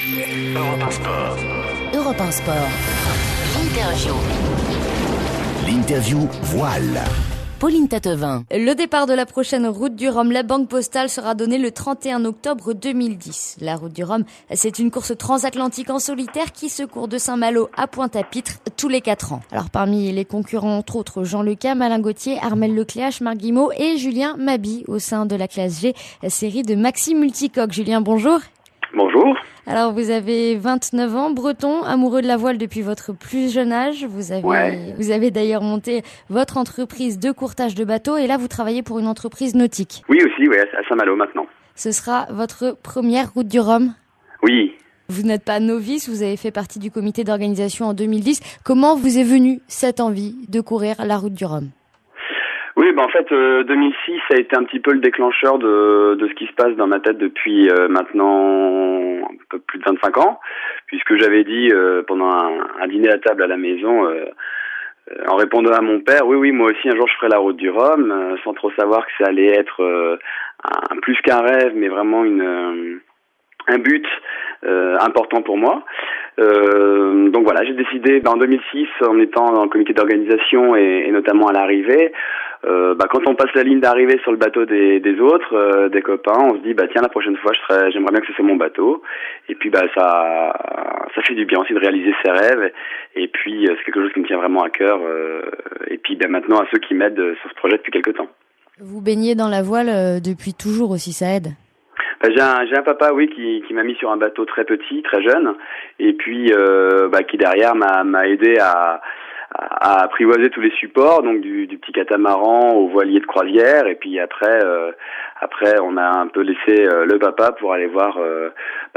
Europe 1 Sport. Europe 1 Sport. L'interview voile. Pauline Tatevin. Le départ de la prochaine route du Rhum, la Banque Postale, sera donné le 31 octobre 2010. La route du Rhum, c'est une course transatlantique en solitaire qui se court de Saint-Malo à Pointe-à-Pitre tous les 4 ans. Alors parmi les concurrents, entre autres, Jean Lecas, Malin Gauthier, Armel Lecléache, Marc Guimot et Julien Maby au sein de la classe G, série de Maxi Multicoque. Julien, bonjour. Bonjour. Alors vous avez 29 ans, breton, amoureux de la voile depuis votre plus jeune âge. Vous avez d'ailleurs monté votre entreprise de courtage de bateaux et là vous travaillez pour une entreprise nautique. Oui aussi, à Saint-Malo maintenant. Ce sera votre première route du Rhum ? Oui. Vous n'êtes pas novice, vous avez fait partie du comité d'organisation en 2010. Comment vous est venue cette envie de courir la route du Rhum ? Oui, en fait, 2006 ça a été un petit peu le déclencheur de ce qui se passe dans ma tête depuis maintenant un peu plus de 25 ans, puisque j'avais dit pendant un dîner à table à la maison, en répondant à mon père, oui, moi aussi un jour je ferai la route du Rhum, sans trop savoir que ça allait être plus qu'un rêve, mais vraiment un but important pour moi. Donc voilà, j'ai décidé en 2006, en étant dans le comité d'organisation et notamment à l'arrivée, quand on passe la ligne d'arrivée sur le bateau des autres, des copains, on se dit tiens, la prochaine fois j'aimerais bien que ce soit mon bateau. Et puis ça fait du bien aussi de réaliser ses rêves. Et puis c'est quelque chose qui me tient vraiment à cœur. Et puis maintenant à ceux qui m'aident sur ce projet depuis quelque temps. Vous baignez dans la voile depuis toujours aussi, ça aide ? J'ai un papa, oui, qui m'a mis sur un bateau très petit, très jeune, et puis qui derrière m'a aidé à apprivoiser tous les supports, donc du petit catamaran au voilier de croisière, et puis après on a un peu laissé le papa pour aller voir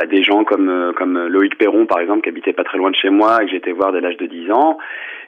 des gens comme Loïc Perron par exemple, qui habitait pas très loin de chez moi et que j'étais voir dès l'âge de 10 ans,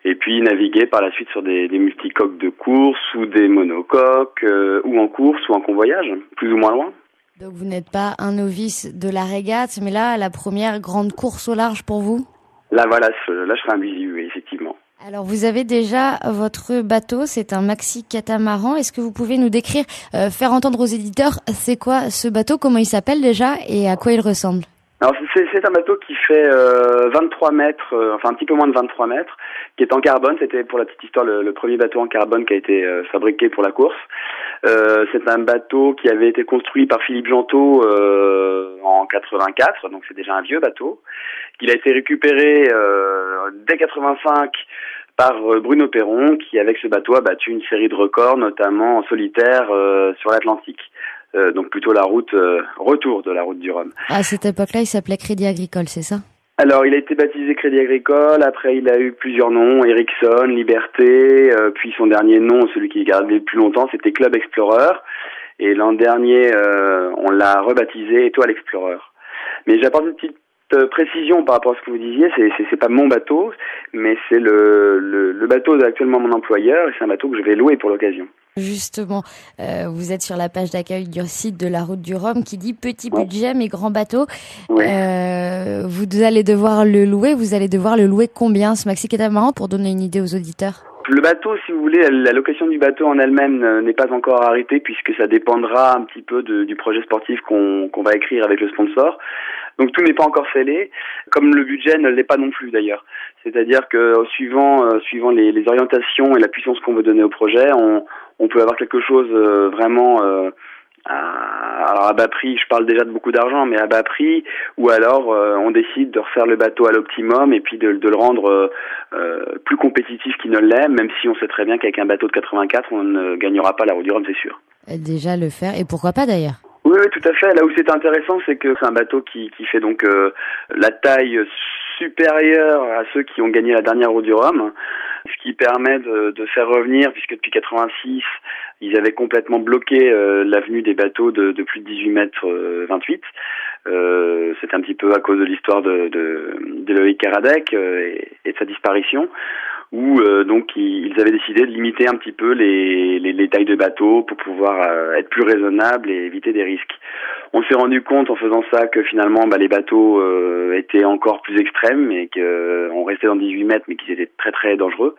et puis naviguer par la suite sur des multicoques de course ou des monocoques, ou en course ou en convoyage, plus ou moins loin. Donc vous n'êtes pas un novice de la régate, mais là, la première grande course au large pour vous ? Là je serai un busy, oui, effectivement. Alors vous avez déjà votre bateau, c'est un maxi catamaran. Est-ce que vous pouvez nous décrire, faire entendre aux éditeurs, c'est quoi ce bateau, comment il s'appelle déjà et à quoi il ressemble ? Alors c'est un bateau qui fait 23 mètres, un petit peu moins de 23 mètres, qui est en carbone. C'était pour la petite histoire le premier bateau en carbone qui a été fabriqué pour la course. C'est un bateau qui avait été construit par Philippe Gentot en 84, donc c'est déjà un vieux bateau. Il a été récupéré dès 85 par Bruno Perron, qui avec ce bateau a battu une série de records, notamment en solitaire sur l'Atlantique. Donc plutôt la route retour de la route du Rhum. À cette époque-là, il s'appelait Crédit Agricole, c'est ça ? Alors, il a été baptisé Crédit Agricole, après il a eu plusieurs noms, Ericsson, Liberté, puis son dernier nom, celui qui gardait le plus longtemps, c'était Club Explorer, et l'an dernier, on l'a rebaptisé Étoile Explorer. Mais j'apporte une petite précision par rapport à ce que vous disiez, c'est pas mon bateau, mais c'est le bateau actuellement mon employeur, et c'est un bateau que je vais louer pour l'occasion. Justement, vous êtes sur la page d'accueil du site de la route du Rhum qui dit petit budget mais grand bateau. Oui. Vous allez devoir le louer. Vous allez devoir le louer combien, ce maxi catamaran, pour donner une idée aux auditeurs ? Le bateau, si vous voulez, la location du bateau en elle-même n'est pas encore arrêtée puisque ça dépendra un petit peu du projet sportif qu'on va écrire avec le sponsor. Donc tout n'est pas encore scellé, comme le budget ne l'est pas non plus d'ailleurs. C'est-à-dire que suivant les orientations et la puissance qu'on veut donner au projet, on peut avoir quelque chose vraiment alors à bas prix, je parle déjà de beaucoup d'argent, mais à bas prix, ou alors on décide de refaire le bateau à l'optimum et puis de le rendre plus compétitif qu'il ne l'est, même si on sait très bien qu'avec un bateau de 84, on ne gagnera pas la route du Rhum, c'est sûr. Déjà le faire, et pourquoi pas d'ailleurs ? Oui, tout à fait. Là où c'est intéressant, c'est que c'est un bateau qui fait donc la taille supérieure à ceux qui ont gagné la dernière route du Rhum, ce qui permet de faire revenir, puisque depuis 86, ils avaient complètement bloqué l'avenue des bateaux de plus de 18 mètres 28. C'est un petit peu à cause de l'histoire de Loïc Karadec et de sa disparition, où donc ils avaient décidé de limiter un petit peu les tailles de bateaux pour pouvoir être plus raisonnable et éviter des risques. On s'est rendu compte en faisant ça que finalement les bateaux étaient encore plus extrêmes et qu'on restait dans 18 mètres mais qu'ils étaient très très dangereux.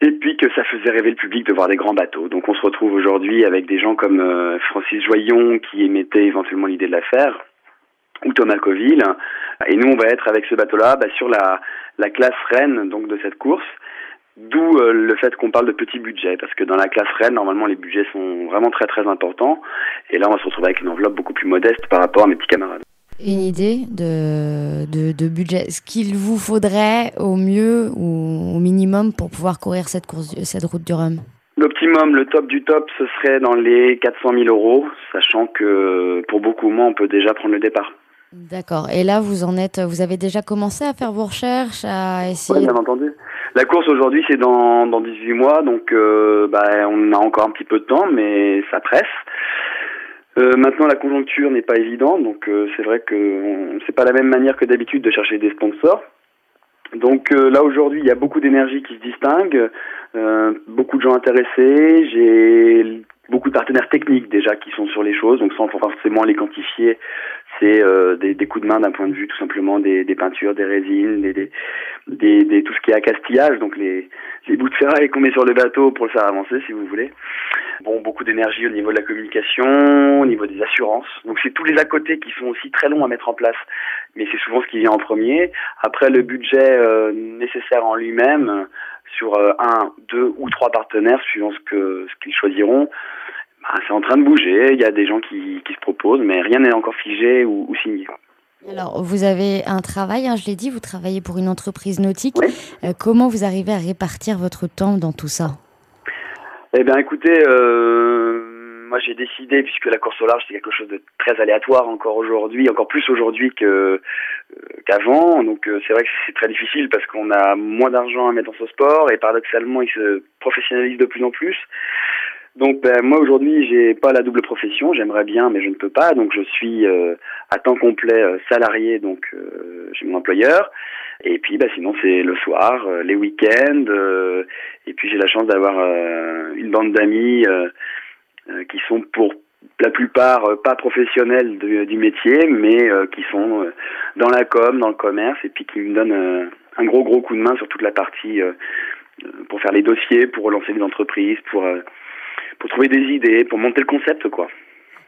Et puis que ça faisait rêver le public de voir des grands bateaux. Donc on se retrouve aujourd'hui avec des gens comme Francis Joyon qui émettait éventuellement l'idée de la faire. ou Tomakoville. Et nous, on va être avec ce bateau-là sur la classe reine donc de cette course. D'où le fait qu'on parle de petit budget, parce que dans la classe reine, normalement, les budgets sont vraiment très très importants. Et là, on va se retrouver avec une enveloppe beaucoup plus modeste par rapport à mes petits camarades. Une idée de budget, ce qu'il vous faudrait au mieux ou au minimum pour pouvoir courir cette route du Rhum? L'optimum, le top du top, ce serait dans les 400 000 €, sachant que pour beaucoup moins, on peut déjà prendre le départ. D'accord. Et là, vous avez déjà commencé à faire vos recherches, à essayer... Oui, bien entendu. La course aujourd'hui, c'est dans 18 mois, donc on a encore un petit peu de temps, mais ça presse. Maintenant, la conjoncture n'est pas évidente, donc c'est vrai que c'est pas la même manière que d'habitude de chercher des sponsors. Donc là aujourd'hui, il y a beaucoup d'énergie qui se distingue, beaucoup de gens intéressés. J'ai beaucoup de partenaires techniques déjà qui sont sur les choses, donc sans forcément les quantifier. C'est des coups de main d'un point de vue tout simplement des peintures, des résines, des tout ce qui est accastillage, donc les bouts de ferraille qu'on met sur le bateau pour le faire avancer, si vous voulez. Bon, beaucoup d'énergie au niveau de la communication, au niveau des assurances. Donc c'est tous les à côté qui sont aussi très longs à mettre en place, mais c'est souvent ce qui vient en premier. Après, le budget nécessaire en lui-même sur 1, 2 ou 3 partenaires, suivant ce qu'ils choisiront. C'est en train de bouger, il y a des gens qui se proposent, mais rien n'est encore figé ou signé. Alors, vous avez un travail, je l'ai dit, vous travaillez pour une entreprise nautique. Oui. Comment vous arrivez à répartir votre temps dans tout ça? Eh bien, écoutez, moi j'ai décidé, puisque la course au large c'est quelque chose de très aléatoire encore aujourd'hui, encore plus aujourd'hui qu'avant. Donc c'est vrai que c'est très difficile parce qu'on a moins d'argent à mettre dans ce sport et paradoxalement il se professionnalise de plus en plus. Donc moi aujourd'hui j'ai pas la double profession, j'aimerais bien mais je ne peux pas, donc je suis à temps complet salarié donc chez mon employeur. Et puis sinon c'est le soir, les week-ends, et puis j'ai la chance d'avoir une bande d'amis qui sont pour la plupart pas professionnels du métier, mais qui sont dans la com, dans le commerce, et puis qui me donnent un gros coup de main sur toute la partie pour faire les dossiers, pour relancer les entreprises, pour trouver des idées, pour monter le concept, quoi.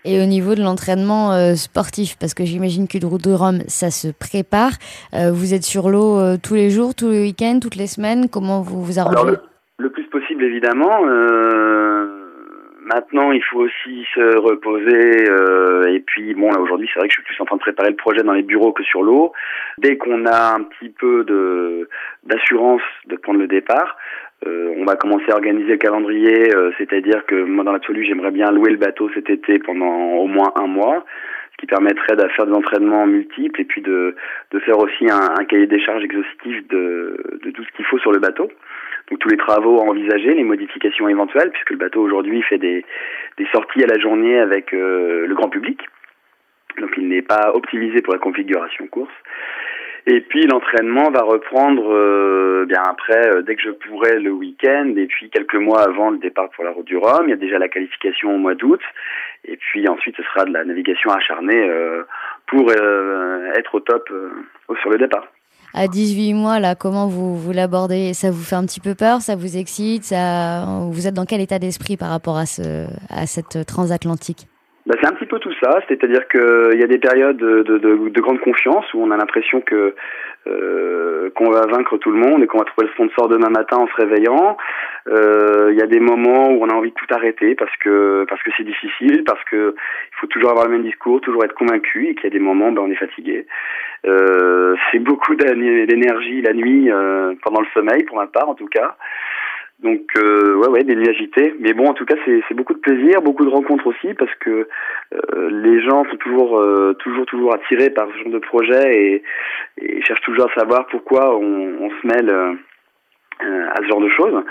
Et au niveau de l'entraînement sportif, parce que j'imagine qu'une route du Rhum, ça se prépare. Vous êtes sur l'eau tous les jours, tous les week-ends, toutes les semaines. Comment vous vous arrangez? Alors, le plus possible, évidemment. Maintenant, il faut aussi se reposer. Et puis, bon, là, aujourd'hui, c'est vrai que je suis plus en train de préparer le projet dans les bureaux que sur l'eau. Dès qu'on a un petit peu d'assurance de prendre le départ, on va commencer à organiser le calendrier, c'est-à-dire que moi dans l'absolu j'aimerais bien louer le bateau cet été pendant au moins 1 mois, ce qui permettrait de faire des entraînements multiples et puis de faire aussi un cahier des charges exhaustif de tout ce qu'il faut sur le bateau. Donc tous les travaux à envisager, les modifications éventuelles, puisque le bateau aujourd'hui fait des sorties à la journée avec le grand public. Donc il n'est pas optimisé pour la configuration course. Et puis l'entraînement va reprendre bien après, dès que je pourrai, le week-end, et puis quelques mois avant le départ pour la route du Rhum. Il y a déjà la qualification au mois d'août, et puis ensuite ce sera de la navigation acharnée pour être au top sur le départ. À 18 mois, là, comment vous l'abordez? Ça vous fait un petit peu peur? Ça vous excite? Vous êtes dans quel état d'esprit par rapport à cette transatlantique? C'est un petit peu tout ça, c'est-à-dire qu'il y a des périodes de grande confiance où on a l'impression qu'on va vaincre tout le monde et qu'on va trouver le sponsor demain matin en se réveillant. Il y a des moments où on a envie de tout arrêter parce que c'est difficile, parce que il faut toujours avoir le même discours, toujours être convaincu, et qu'il y a des moments où on est fatigué. C'est beaucoup d'énergie la nuit pendant le sommeil, pour ma part en tout cas. Donc des nuits agitées, mais bon, en tout cas c'est beaucoup de plaisir, beaucoup de rencontres aussi, parce que les gens sont toujours attirés par ce genre de projet et cherchent toujours à savoir pourquoi on se mêle à ce genre de choses.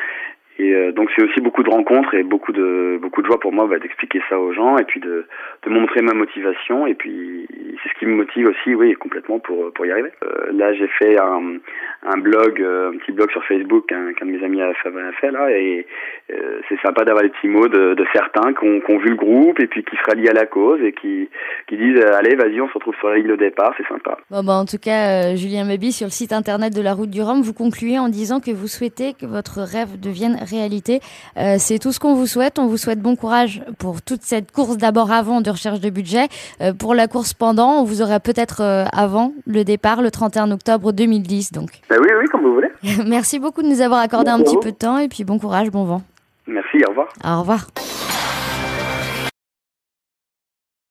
Et donc c'est aussi beaucoup de rencontres et beaucoup de joie pour moi d'expliquer ça aux gens et puis de montrer ma motivation, et puis c'est ce qui me motive aussi, oui, complètement pour y arriver. Là j'ai fait un blog, un petit blog sur Facebook qu'un de mes amis a fait là, et c'est sympa d'avoir les petits mots de certains qui ont vu le groupe et puis qui se rallient à la cause et qui disent allez vas-y on se retrouve sur la ligne de départ, c'est sympa. Bon, en tout cas Julien Meuby, sur le site internet de la route du Rhum, vous concluez en disant que vous souhaitez que votre rêve devienne réalité. C'est tout ce qu'on vous souhaite. On vous souhaite bon courage pour toute cette course d'abord avant de recherche de budget. Pour la course pendant, on vous aura peut-être avant le départ, le 31 octobre 2010. Donc. Oui, comme vous voulez. Merci beaucoup de nous avoir accordé un petit peu de temps et puis bon courage, bon vent. Merci, au revoir. Au revoir.